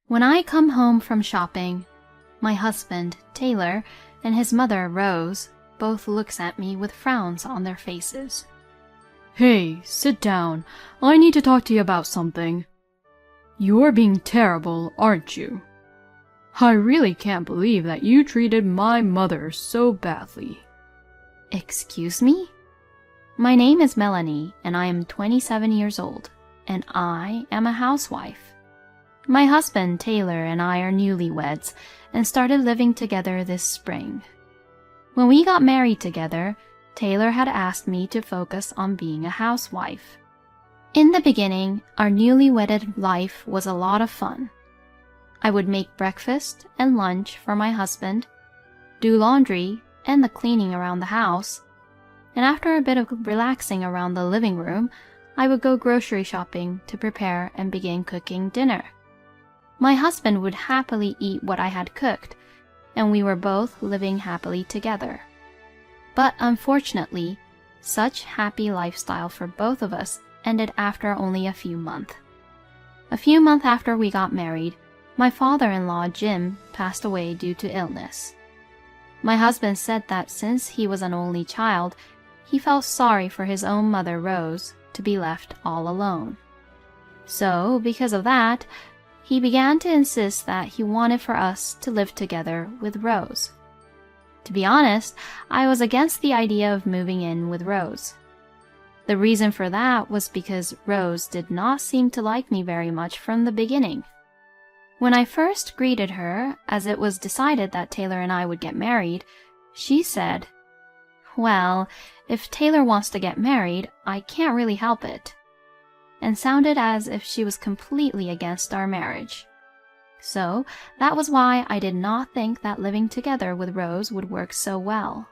When I come home from shopping, my husband, Taylor, and his mother, Rose, both looks at me with frowns on their faces. Hey, sit down. I need to talk to you about something. You're being terrible, aren't you? I really can't believe that you treated my mother so badly. Excuse me? My name is Melanie, and I am 27 years old, and I am a housewife. My husband, Taylor, and I are newlyweds and started living together this spring. When we got married together, Taylor had asked me to focus on being a housewife. In the beginning, our newly wedded life was a lot of fun. I would make breakfast and lunch for my husband, do laundry and the cleaning around the house, and after a bit of relaxing around the living room, I would go grocery shopping to prepare and begin cooking dinner. My husband would happily eat what I had cooked, and we were both living happily together. But unfortunately, such happy lifestyle for both of us ended after only a few months. A few months after we got married, my father-in-law, Jim, passed away due to illness. My husband said that since he was an only child, he felt sorry for his own mother, Rose, to be left all alone. So, because of that, he began to insist that he wanted for us to live together with Rose. To be honest, I was against the idea of moving in with Rose. The reason for that was because Rose did not seem to like me very much from the beginning. When I first greeted her, as it was decided that Taylor and I would get married, she said, "Well, if Taylor wants to get married, I can't really help it," and sounded as if she was completely against our marriage. So that was why I did not think that living together with Rose would work so well.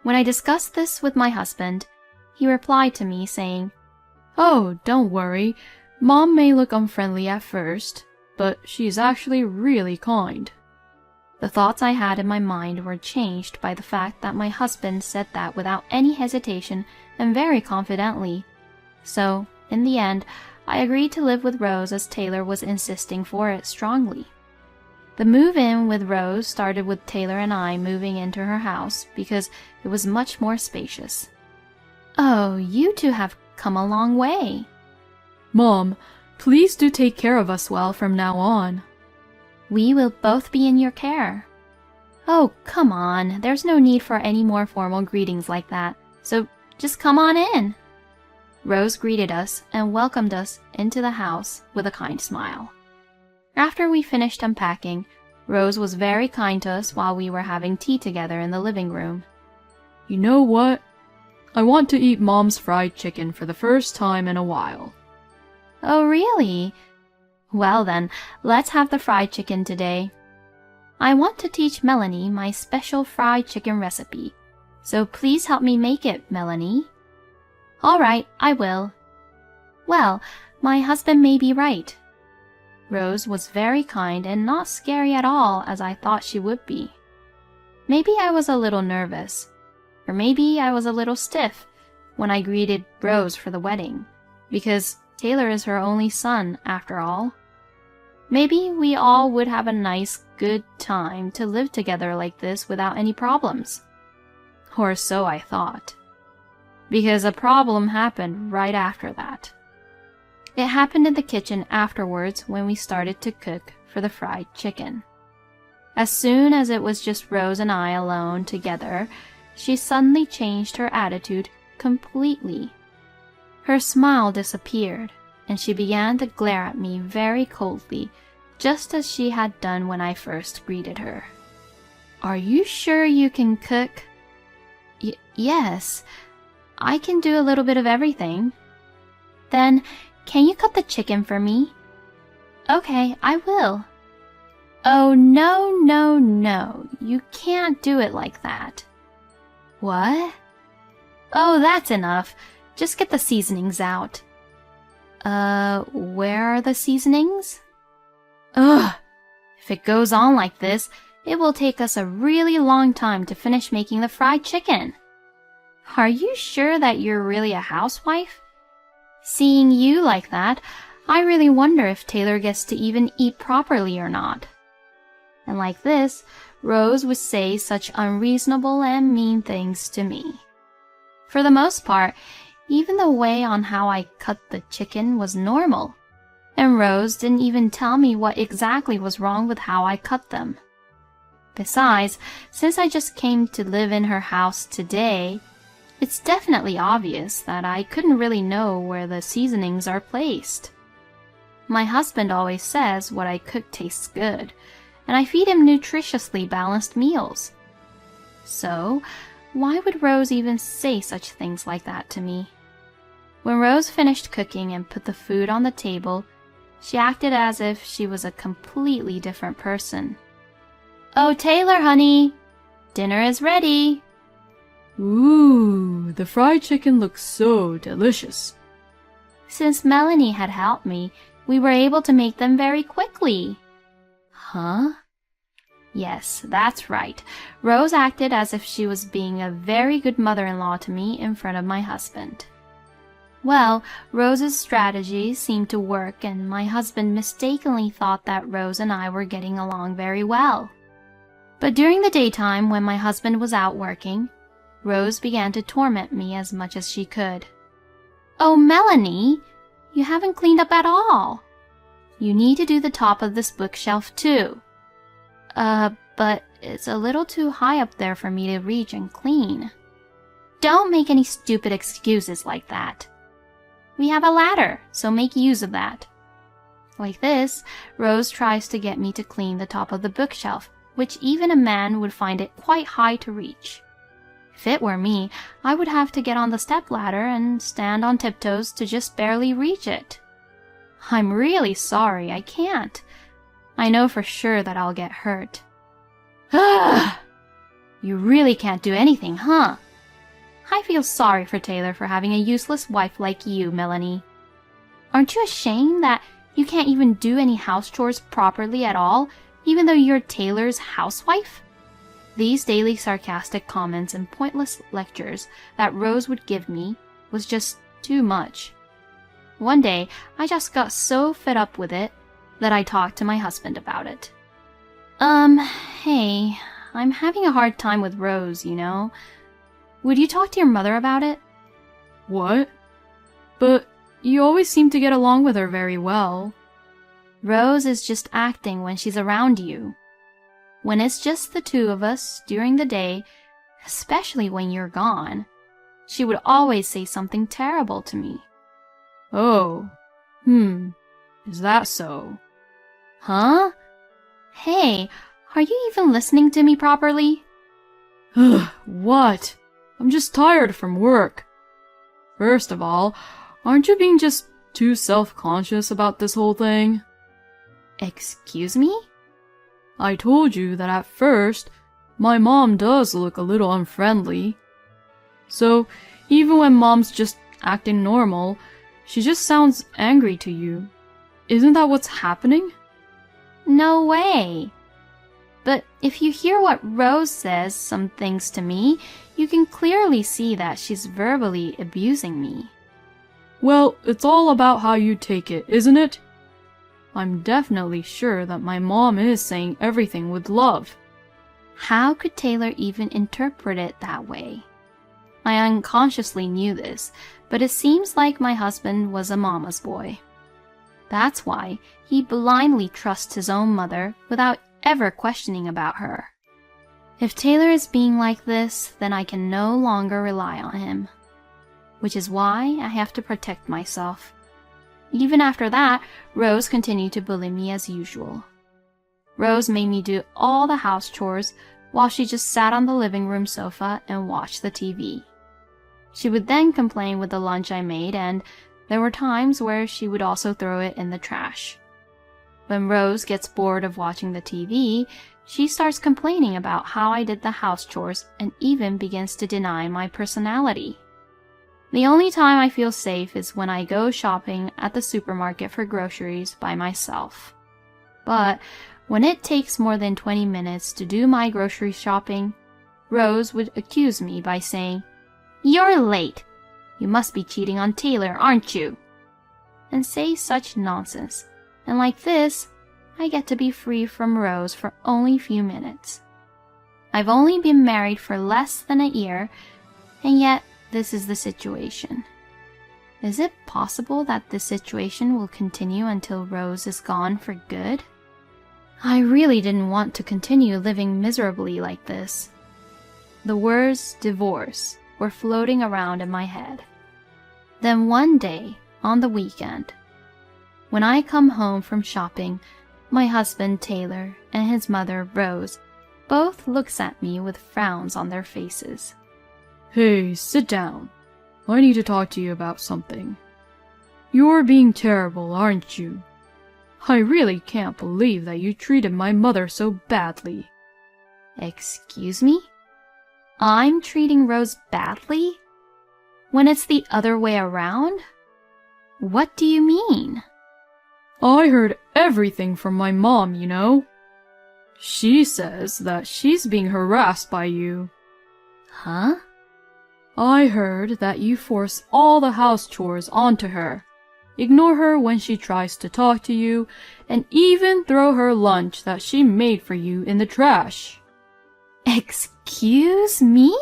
When I discussed this with my husband, he replied to me saying, "Oh, don't worry. Mom may look unfriendly at first, but she's actually really kind." The thoughts I had in my mind were changed by the fact that my husband said that without any hesitation and very confidently. So, in the end, I agreed to live with Rose as Taylor was insisting for it strongly. The move-in with Rose started with Taylor and I moving into her house because it was much more spacious. "Oh, you two have come a long way." "Mom, please do take care of us well from now on." "We will both be in your care." "Oh, come on, there's no need for any more formal greetings like that, so just come on in." Rose greeted us and welcomed us into the house with a kind smile. After we finished unpacking, Rose was very kind to us while we were having tea together in the living room. "You know what? I want to eat Mom's fried chicken for the first time in a while." "Oh, really? Well then, let's have the fried chicken today. I want to teach Melanie my special fried chicken recipe, so please help me make it, Melanie." "All right, I will." Well, my husband may be right. Rose was very kind and not scary at all as I thought she would be. Maybe I was a little nervous, or maybe I was a little stiff when I greeted Rose for the wedding, because Taylor is her only son after all. Maybe we all would have a nice, good time to live together like this without any problems. Or so I thought. Because a problem happened right after that. It happened in the kitchen afterwards when we started to cook for the fried chicken. As soon as it was just Rose and I alone together, she suddenly changed her attitude completely. Her smile disappeared, and she began to glare at me very coldly, just as she had done when I first greeted her. "Are you sure you can cook?" Yes. I can do a little bit of everything." "Then, can you cut the chicken for me?" "Okay, I will." "Oh, no, no, no. You can't do it like that." "What?" "Oh, that's enough. Just get the seasonings out." Where are the seasonings?" "Ugh! If it goes on like this, it will take us a really long time to finish making the fried chicken." "Are you sure that you're really a housewife? Seeing you like that, I really wonder if Taylor gets to even eat properly or not. And like this, Rose would say such unreasonable and mean things to me. For the most part, even the way on how I cut the chicken was normal, and Rose didn't even tell me what exactly was wrong with how I cut them. Besides, since I just came to live in her house today, it's definitely obvious that I couldn't really know where the seasonings are placed. My husband always says what I cook tastes good, and I feed him nutritiously balanced meals. So, why would Rose even say such things like that to me? When Rose finished cooking and put the food on the table, she acted as if she was a completely different person. "Oh, Taylor, honey, dinner is ready." Ooh, the fried chicken looks so delicious. Since Melanie had helped me, we were able to make them very quickly. Huh? Yes, that's right. Rose acted as if she was being a very good mother-in-law to me in front of my husband. Well, Rose's strategy seemed to work, and my husband mistakenly thought that Rose and I were getting along very well. But during the daytime, when my husband was out working, Rose began to torment me as much as she could. "Oh, Melanie, you haven't cleaned up at all. You need to do the top of this bookshelf too." But it's a little too high up there for me to reach and clean." "Don't make any stupid excuses like that. We have a ladder, so make use of that." Like this, Rose tries to get me to clean the top of the bookshelf, which even a man would find it quite high to reach. If it were me, I would have to get on the stepladder and stand on tiptoes to just barely reach it. I'm really sorry, I can't. I know for sure that I'll get hurt. Ugh! You really can't do anything, huh? I feel sorry for Taylor for having a useless wife like you, Melanie. Aren't you ashamed that you can't even do any house chores properly at all, even though you're Taylor's housewife? These daily sarcastic comments and pointless lectures that Rose would give me was just too much. One day, I just got so fed up with it that I talked to my husband about it. Hey, I'm having a hard time with Rose, you know. Would you talk to your mother about it? What? But you always seem to get along with her very well. Rose is just acting when she's around you. When it's just the two of us during the day, especially when you're gone, she would always say something terrible to me. Oh, is that so? Huh? Hey, are you even listening to me properly? What? I'm just tired from work. First of all, aren't you being just too self-conscious about this whole thing? Excuse me? I told you that at first, my mom does look a little unfriendly. So, even when mom's just acting normal, she just sounds angry to you. Isn't that what's happening? No way. But if you hear what Rose says some things to me, you can clearly see that she's verbally abusing me. Well, it's all about how you take it, isn't it? I'm definitely sure that my mom is saying everything with love. How could Taylor even interpret it that way? I unconsciously knew this, but it seems like my husband was a mama's boy. That's why he blindly trusts his own mother without ever questioning about her. If Taylor is being like this, then I can no longer rely on him. Which is why I have to protect myself. Even after that, Rose continued to bully me as usual. Rose made me do all the house chores while she just sat on the living room sofa and watched the TV. She would then complain with the lunch I made, and there were times where she would also throw it in the trash. When Rose gets bored of watching the TV, she starts complaining about how I did the house chores and even begins to deny my personality. The only time I feel safe is when I go shopping at the supermarket for groceries by myself. But when it takes more than 20 minutes to do my grocery shopping, Rose would accuse me by saying, "You're late. You must be cheating on Taylor, aren't you?" and say such nonsense. And like this, I get to be free from Rose for only a few minutes. I've only been married for less than a year, and yet this is the situation. Is it possible that this situation will continue until Rose is gone for good? I really didn't want to continue living miserably like this. The words divorce were floating around in my head. Then one day, on the weekend, when I come home from shopping, my husband Taylor and his mother Rose both looks at me with frowns on their faces. Hey, sit down. I need to talk to you about something. You're being terrible, aren't you? I really can't believe that you treated my mother so badly. Excuse me? I'm treating Rose badly? When it's the other way around? What do you mean? I heard everything from my mom, you know. She says that she's being harassed by you. Huh? I heard that you force all the house chores onto her, ignore her when she tries to talk to you, and even throw her lunch that she made for you in the trash. Excuse me?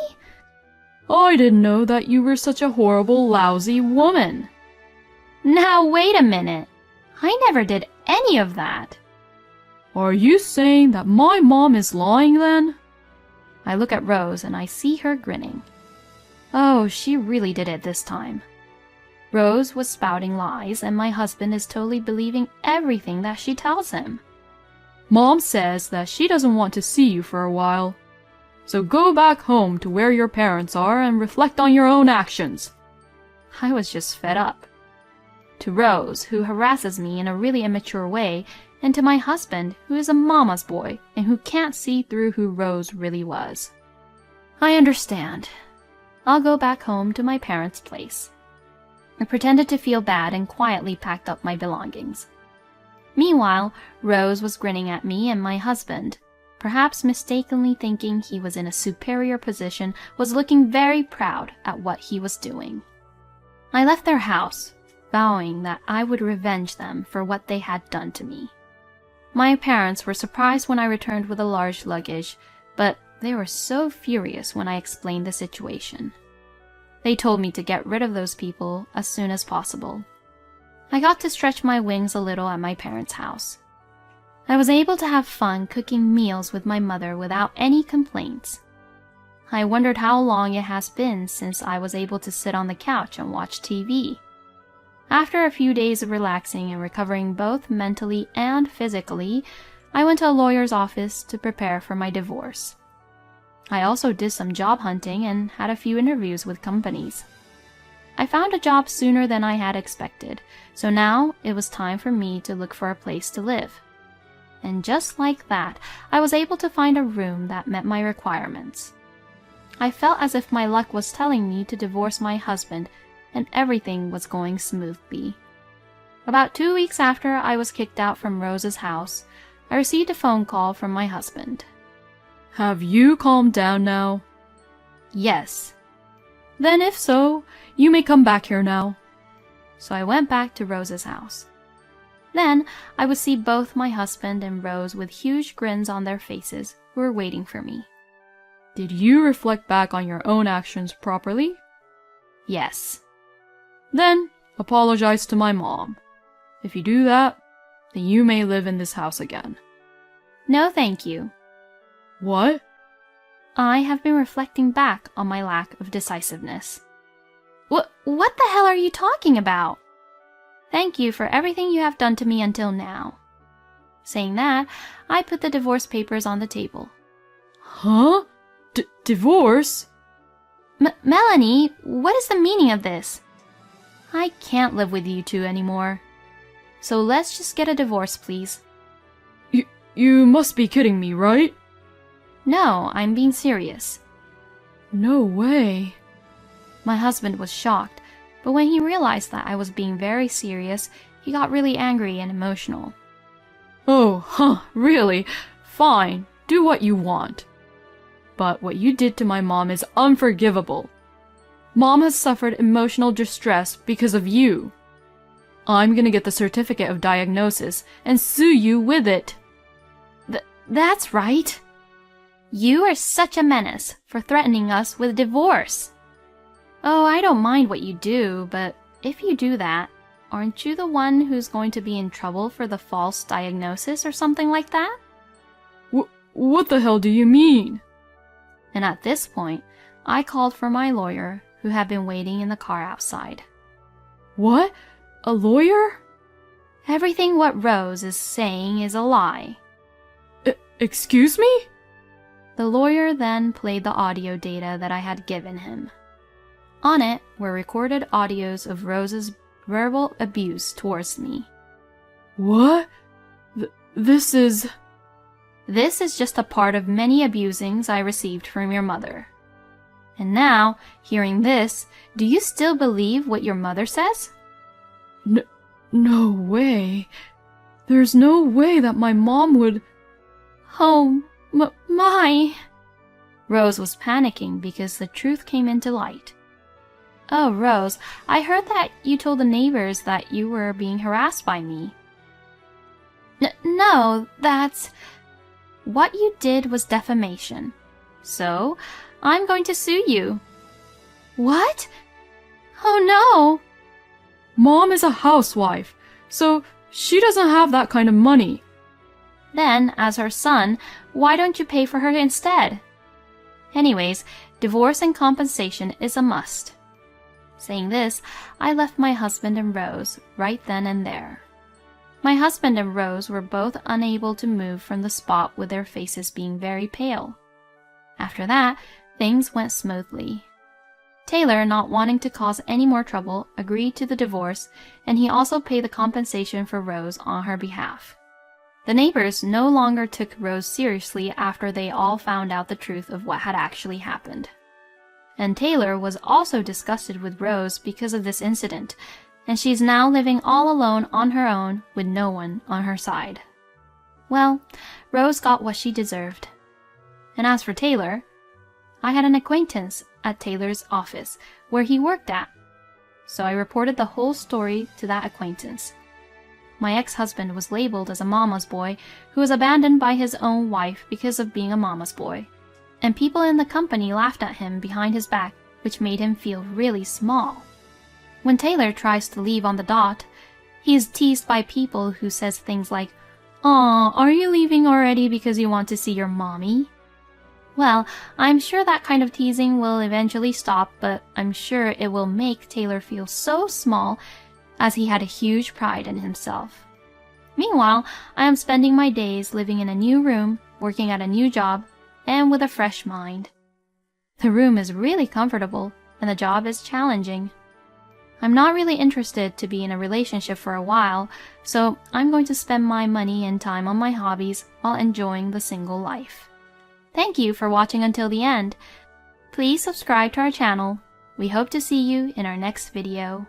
I didn't know that you were such a horrible, lousy woman. Now wait a minute. I never did any of that. Are you saying that my mom is lying then? I look at Rose and I see her grinning. Oh, she really did it this time. Rose was spouting lies, and my husband is totally believing everything that she tells him. Mom says that she doesn't want to see you for a while. So go back home to where your parents are and reflect on your own actions. I was just fed up. To Rose, who harasses me in a really immature way, and to my husband, who is a mama's boy and who can't see through who Rose really was. I understand. I'll go back home to my parents' place. I pretended to feel bad and quietly packed up my belongings. Meanwhile, Rose was grinning at me, and my husband, perhaps mistakenly thinking he was in a superior position, was looking very proud at what he was doing. I left their house, vowing that I would revenge them for what they had done to me. My parents were surprised when I returned with a large luggage, but they were so furious when I explained the situation. They told me to get rid of those people as soon as possible. I got to stretch my wings a little at my parents' house. I was able to have fun cooking meals with my mother without any complaints. I wondered how long it has been since I was able to sit on the couch and watch TV. After a few days of relaxing and recovering both mentally and physically, I went to a lawyer's office to prepare for my divorce. I also did some job hunting and had a few interviews with companies. I found a job sooner than I had expected, so now it was time for me to look for a place to live. And just like that, I was able to find a room that met my requirements. I felt as if my luck was telling me to divorce my husband, and everything was going smoothly. About 2 weeks after I was kicked out from Rose's house, I received a phone call from my husband. Have you calmed down now? Yes. Then if so, you may come back here now. So I went back to Rose's house. Then I would see both my husband and Rose with huge grins on their faces who were waiting for me. Did you reflect back on your own actions properly? Yes. Then apologize to my mom. If you do that, then you may live in this house again. No, thank you. What? I have been reflecting back on my lack of decisiveness. What the hell are you talking about? Thank you for everything you have done to me until now. Saying that, I put the divorce papers on the table. Huh? Divorce? Melanie, what is the meaning of this? I can't live with you two anymore. So let's just get a divorce, please. You must be kidding me, right? No, I'm being serious. No way. My husband was shocked, but when he realized that I was being very serious, he got really angry and emotional. Oh, really? Fine, do what you want. But what you did to my mom is unforgivable. Mom has suffered emotional distress because of you. I'm gonna get the certificate of diagnosis and sue you with it. That's right. You are such a menace for threatening us with divorce. Oh, I don't mind what you do, but if you do that, aren't you the one who's going to be in trouble for the false diagnosis or something like that? What the hell do you mean? And at this point, I called for my lawyer, who had been waiting in the car outside. What? A lawyer? Everything what Rose is saying is a lie. Excuse me? The lawyer then played the audio data that I had given him. On it were recorded audios of Rose's verbal abuse towards me. What? This is just a part of many abusings I received from your mother. And now, hearing this, do you still believe what your mother says? No way. There's no way that my mom would... Oh, my... Rose was panicking because the truth came into light. Oh, Rose, I heard that you told the neighbors that you were being harassed by me. No, that's... What you did was defamation. So, I'm going to sue you. What? Oh no! Mom is a housewife, so she doesn't have that kind of money. Then, as her son, why don't you pay for her instead? Anyways, divorce and compensation is a must. Saying this, I left my husband and Rose right then and there. My husband and Rose were both unable to move from the spot with their faces being very pale. After that, things went smoothly. Taylor, not wanting to cause any more trouble, agreed to the divorce, and he also paid the compensation for Rose on her behalf. The neighbors no longer took Rose seriously after they all found out the truth of what had actually happened. And Taylor was also disgusted with Rose because of this incident, and she's now living all alone on her own with no one on her side. Well, Rose got what she deserved. And as for Taylor, I had an acquaintance at Taylor's office where he worked at, so I reported the whole story to that acquaintance. My ex-husband was labeled as a mama's boy who was abandoned by his own wife because of being a mama's boy, and people in the company laughed at him behind his back, which made him feel really small. When Taylor tries to leave on the dot, he is teased by people who says things like, "Aw, are you leaving already because you want to see your mommy?" Well, I'm sure that kind of teasing will eventually stop, but I'm sure it will make Taylor feel so small, as he had a huge pride in himself. Meanwhile, I am spending my days living in a new room, working at a new job, and with a fresh mind. The room is really comfortable, and the job is challenging. I'm not really interested to be in a relationship for a while, so I'm going to spend my money and time on my hobbies while enjoying the single life. Thank you for watching until the end. Please subscribe to our channel. We hope to see you in our next video.